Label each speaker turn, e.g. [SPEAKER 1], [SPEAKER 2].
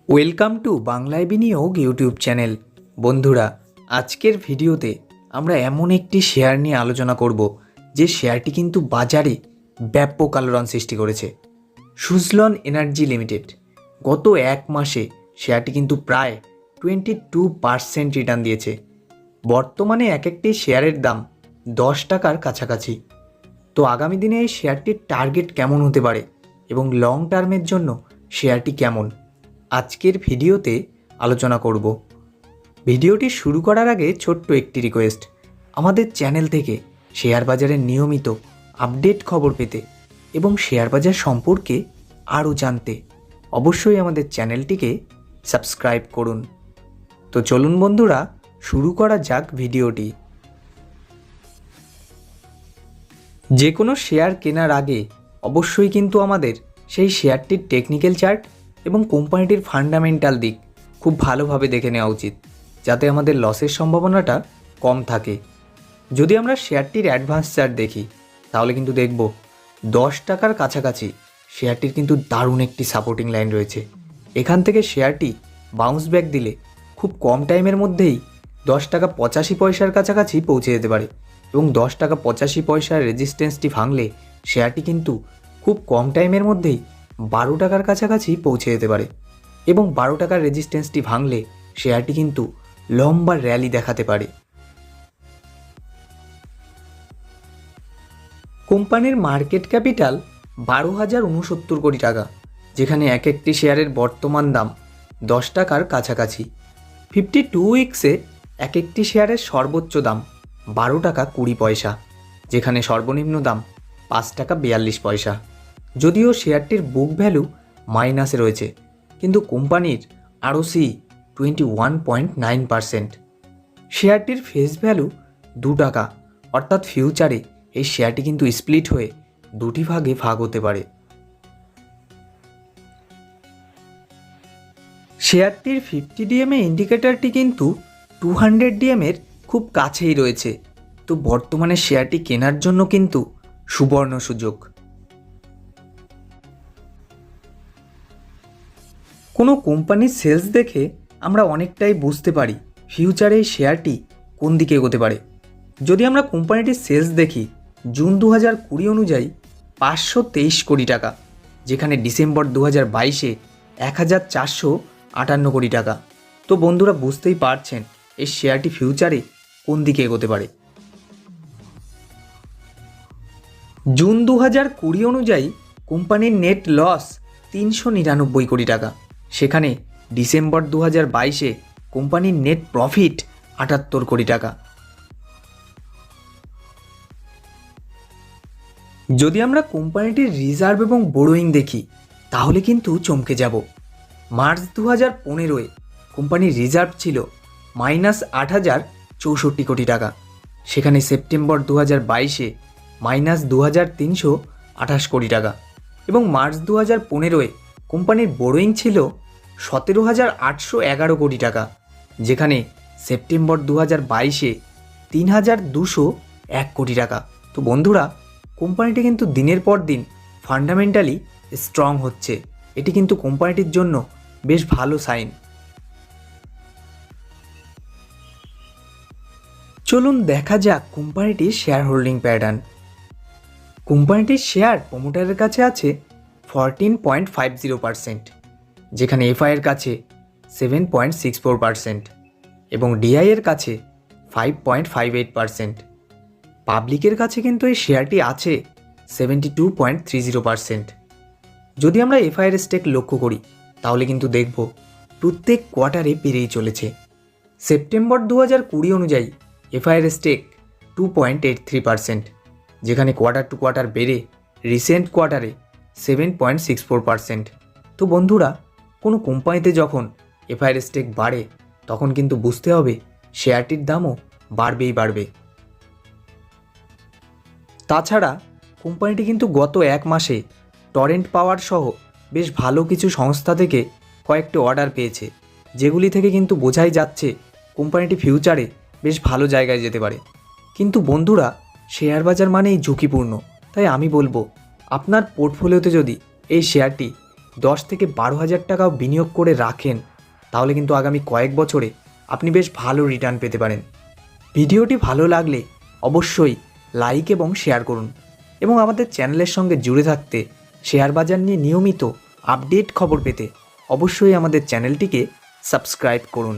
[SPEAKER 1] Welcome to বাংলায় বিনিয়োগ YouTube channel. বন্ধুরা, আজকের ভিডিওতে আমরা এমন একটি শেয়ার নিয়ে আলোচনা করব যে শেয়ারটি কিন্তু বাজারে ব্যাপক আলোড়ন সৃষ্টি করেছে। সুজলন এনার্জি লিমিটেড গত এক মাসে শেয়ারটি কিন্তু প্রায় 22% রিটার্ন দিয়েছে। বর্তমানে এক একটি শেয়ারের দাম 10 টাকার কাছাকাছি। তো আগামী দিনে এই শেয়ারটির টার্গেট কেমন হতে পারে এবং লং টার্মের জন্য শেয়ারটি কেমন, আজকের ভিডিওতে আলোচনা করব। ভিডিওটি শুরু করার আগে ছোট্ট একটি রিকোয়েস্ট, আমাদের চ্যানেল থেকে শেয়ার বাজারের নিয়মিত আপডেট খবর পেতে এবং শেয়ার বাজার সম্পর্কে আরও জানতে অবশ্যই আমাদের চ্যানেলটিকে সাবস্ক্রাইব করুন। তো চলুন বন্ধুরা, শুরু করা যাক ভিডিওটি। যে কোনো শেয়ার কেনার আগে অবশ্যই কিন্তু আমাদের সেই শেয়ারটির টেকনিক্যাল চার্ট এবং কোম্পানিটির ফান্ডামেন্টাল দিক খুব ভালোভাবে দেখে নেওয়া উচিত, যাতে আমাদের লসের সম্ভাবনাটা কম থাকে। যদি আমরা শেয়ারটির অ্যাডভান্স চার্ট দেখি তাহলে কিন্তু দেখব 10 টাকার কাছাকাছি শেয়ারটির কিন্তু দারুণ একটি সাপোর্টিং লাইন রয়েছে। এখান থেকে শেয়ারটি বাউন্স ব্যাক দিলে খুব কম টাইমের মধ্যেই 10 টাকা 85 পয়সার কাছাকাছি পৌঁছে যেতে পারে এবং 10 টাকা 85 পয়সার রেজিস্ট্যান্সটি ভাঙলে শেয়ারটি কিন্তু খুব কম টাইমের মধ্যেই 12 টাকার কাছাকাছি পৌঁছে যেতে পারে এবং 12 টাকার রেজিস্ট্যান্সটি ভাঙলে শেয়ারটি কিন্তু লম্বা র্যালি দেখাতে পারে। কোম্পানির মার্কেট ক্যাপিটাল 12,069 কোটি টাকা, যেখানে এক একটি শেয়ারের বর্তমান দাম 10 টাকার কাছাকাছি। 52 উইক্সে এক একটি শেয়ারের সর্বোচ্চ দাম 12 টাকা 20 পয়সা, যেখানে সর্বনিম্ন দাম 5 টাকা 42 পয়সা। যদিও শেয়ারটির বুক ভ্যালু মাইনাসে রয়েছে, কিন্তু কোম্পানির ROCE 21.9%। শেয়ারটির ফেস ভ্যালু 2 টাকা, অর্থাৎ ফিউচারে এই শেয়ারটি কিন্তু স্প্লিট হয়ে দুটি ভাগে ভাগ হতে পারে। শেয়ারটির 50 ডিএমএ ইন্ডিকেটরটি কিন্তু 200 ডিএমের খুব কাছেই রয়েছে। তো বর্তমানে শেয়ারটি কেনার জন্য কিন্তু সুবর্ণ সুযোগ। কোনো কোম্পানির সেলস দেখে আমরা অনেকটাই বুঝতে পারি ফিউচারে এই শেয়ারটি কোন দিকে এগোতে পারে। যদি আমরা কোম্পানিটির সেলস দেখি, জুন 2020 অনুযায়ী 523 কোটি টাকা, যেখানে ডিসেম্বর 2022-এ 1458 কোটি টাকা। তো বন্ধুরা, বুঝতেই পারছেন এই শেয়ারটি ফিউচারে কোন দিকে এগোতে পারে। জুন 2020 অনুযায়ী কোম্পানির নেট লস 399 কোটি টাকা, সেখানে ডিসেম্বর 2022-এ কোম্পানির নেট প্রফিট 78 কোটি টাকা। যদি আমরা কোম্পানিটির রিজার্ভ এবং বোরোয়িং দেখি তাহলে কিন্তু চমকে যাব। মার্চ 2015-এ কোম্পানির রিজার্ভ ছিল -8,064 কোটি টাকা, সেখানে সেপ্টেম্বর 2022-এ -2,328 কোটি টাকা এবং মার্চ 2015-এ কোম্পানির বোরোয়িং ছিল 17,811 কোটি টাকা, যেখানে সেপ্টেম্বর 2022-এ 3,201 কোটি টাকা। তো বন্ধুরা, কোম্পানিটি কিন্তু দিনের পর দিন ফান্ডামেন্টালি স্ট্রং হচ্ছে। এটি কিন্তু কোম্পানিটির জন্য বেশ ভালো সাইন। চলুন দেখা যাক কোম্পানিটির শেয়ার হোল্ডিং প্যাটার্ন। কোম্পানিটির শেয়ার প্রমোটারের কাছে আছে 14.50%, যেখানে এফআইয়ের কাছে 7.64% এবং ডিআইয়ের কাছে 5.58%। পাবলিকের কাছে কিন্তু এই শেয়ারটি আছে 72.30%। যদি আমরা এফআইয়ের স্টেক লক্ষ্য করি তাহলে কিন্তু দেখব প্রত্যেক কোয়ার্টারে বেড়েই চলেছে। সেপ্টেম্বর 2020 অনুযায়ী এফআইয়ের স্টেক 2.83%, যেখানে কোয়ার্টার টু কোয়ার্টার বেড়ে রিসেন্ট কোয়ার্টারে 7.64%। তো বন্ধুরা, কোনো কোম্পানিতে যখন এফআইয়ের স্টেক বাড়ে তখন কিন্তু বুঝতে হবে শেয়ারটির দামও বাড়বেই বাড়বে। তাছাড়া কোম্পানিটি কিন্তু গত এক মাসে টরেন্ট পাওয়ার সহ বেশ ভালো কিছু সংস্থা থেকে কয়েকটি অর্ডার পেয়েছে, যেগুলি থেকে কিন্তু বোঝাই যাচ্ছে কোম্পানিটি ফিউচারে বেশ ভালো জায়গায় যেতে পারে। কিন্তু বন্ধুরা, শেয়ার বাজার মানেই ঝুঁকিপূর্ণ, তাই আমি বলবো আপনার পোর্টফোলিওতে যদি এই শেয়ারটি 10 থেকে 12 হাজার টাকাও বিনিয়োগ করে রাখেন, তাহলে কিন্তু আগামী কয়েক বছরে আপনি বেশ ভালো রিটার্ন পেতে পারেন। ভিডিওটি ভালো লাগলে অবশ্যই লাইক এবং শেয়ার করুন এবং আমাদের চ্যানেলের সঙ্গে জুড়ে থাকতে, শেয়ার বাজার নিয়ে নিয়মিত আপডেট খবর পেতে অবশ্যই আমাদের চ্যানেলটিকে সাবস্ক্রাইব করুন।